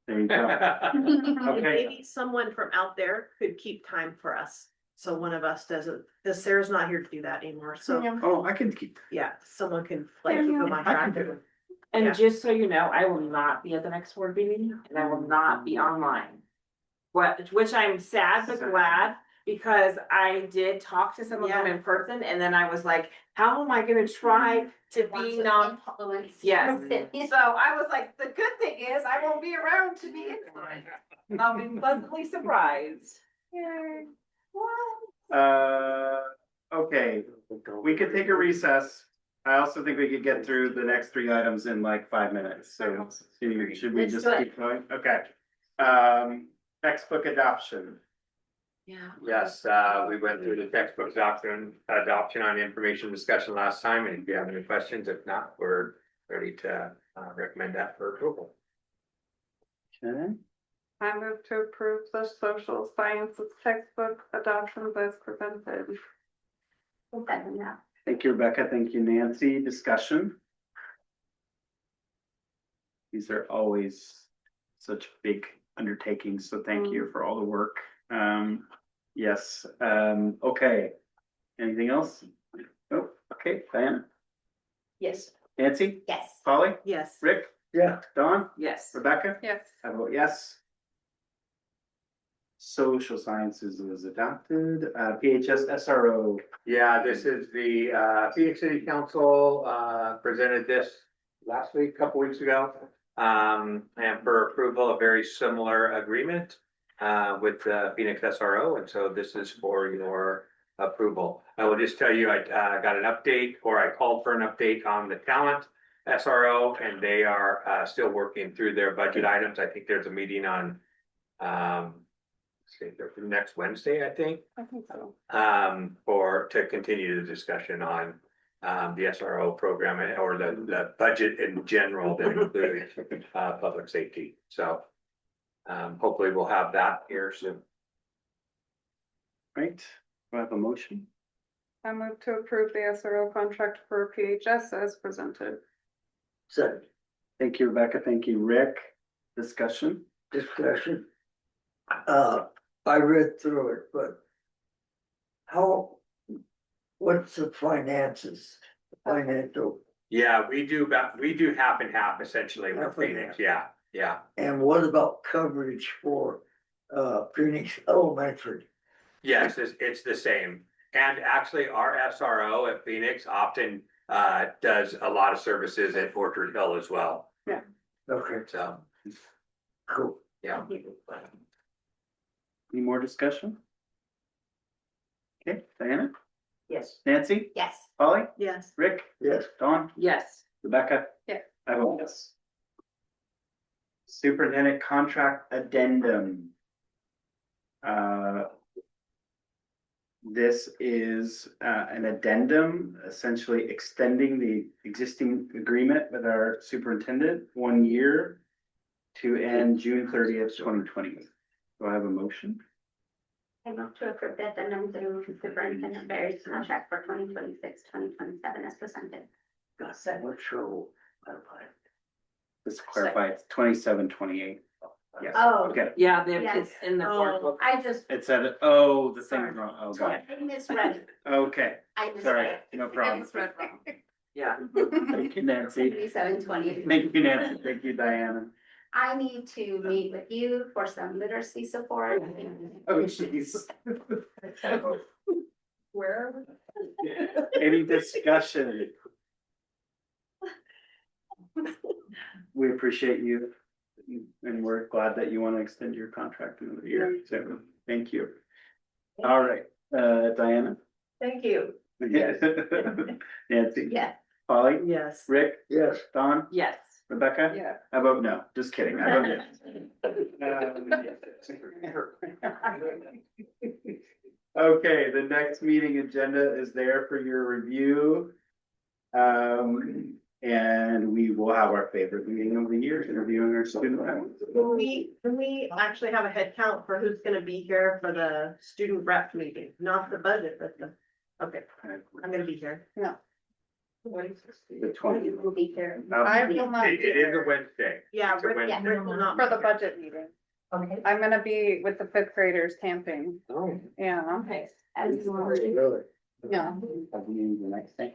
There you go. And Okay. maybe someone from out there could keep time for us. So one of us doesn't, because Sarah's not here to do that anymore, so, Oh, I can keep. yeah, someone can like keep them on I track. can do it. And Yeah. just so you know, I will not be at the next board meeting and I will not be online. Which I'm sad but glad, because I did talk to some of them in person and then I was like, how am I gonna try to be influence. Yes, so I was like, the good thing is I won't be around to be influenced. And I'll be pleasantly surprised. Okay, we could take a recess. I also think we could get through the next 3 items in like 5 minutes, so should we Let's just do it. keep going? Okay. Textbook adoption. Yeah. Yes, we went through the textbook adoption on information discussion last time, and if you have any questions, if not, we're ready to recommend that for approval. Okay. I move to approve the social sciences textbook adoptions as presented. Thank you, Rebecca. Thank you, Nancy. Discussion. These are always such big undertakings, so thank you for all the work. Yes, okay. Anything else? Oh, okay, Diana, Yes. Nancy, Yes. Polly, Yes. Rick, Yeah. Dawn, Yes. Rebecca? Yes. I vote yes. Social sciences is adopted, PHS SRO. Yeah, this is the Phoenix City Council presented this last week, a couple weeks ago. And for approval, a very similar agreement with the Phoenix SRO, and so this is for your approval. I will just tell you, I got an update, or I called for an update on the talent SRO, and they are still working through their budget items. I think there's a meeting on next Wednesday, I think. I think so. To continue the discussion on the SRO program or the budget in general that includes public safety. So hopefully we'll have that here soon. Right, do I have a motion? I move to approve the SRO contract for PHS as presented. Second. Thank you, Rebecca. Thank you, Rick. Discussion? Discussion. I read through it, but what's the finances? Financial, Yeah, we do half and half essentially with Half and Phoenix. half. Yeah. and what about coverage for Phoenix Elementary? Yes, it's the same. And actually, our SRO at Phoenix often does a lot of services at Orchard Hill as well. Yeah. Okay, So, cool. yeah. Any more discussion? Okay, Diana, Yes. Nancy, Yes. Polly, Yes. Rick, Yes. Dawn, Yes. Rebecca? Yeah. I vote yes. Superintendent contract addendum. This is an addendum, essentially extending the existing agreement with our superintendent 1 year to end June 30th, 2020. Do I have a motion? I move to approve the addendum through Superintendent Barry's contract for 2026-2027 as presented. What show? Just to clarify, it's 27, 28. Yes, Oh. okay. Yeah, Yes. it's in the board book. I just, It said, oh, the thing's wrong. Oh, got it. I misread it. Okay, I misread sorry, it. no I problem. misread wrong. Yeah. Thank you, Nancy. 3720. Thank you, Nancy. Thank you, Diana. I need to meet with you for some literacy support. Oh, jeez. Where are we? Any discussion? We appreciate you And we're glad that you want to extend your contract another year, so thank you. All right, Diana? Thank you. Yes. Nancy? Yes. Polly? Yes. Rick? Yes. Don? Yes. Rebecca? Yeah. I vote no, just kidding, I vote yes. Okay, the next meeting agenda is there for your review. And we will have our favorite meeting of the year, interviewing our student reps. Can we actually have a head count for who's gonna be here for the student rep meeting, not the budget, but the, okay, I'm gonna be here. No. The 20. Will be here. I will not It is a Wednesday. Yeah, It's a Rick, Wednesday. Rick will not. For the be here. budget meeting. Okay. I'm gonna be with the fifth graders camping. Oh. Yeah, Okay. As you want. Really? yeah. The next thing.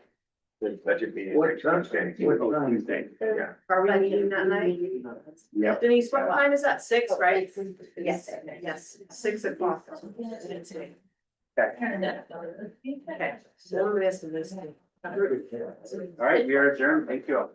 The budget meeting. What next time? Tuesday. What time? Tuesday. Yeah. Are we meeting that night? Yep. Denise, what time is that? 6, right? Yes. Yes, 6 o'clock. Okay. Okay, so I'm missing this. All right, we are adjourned. Thank you all.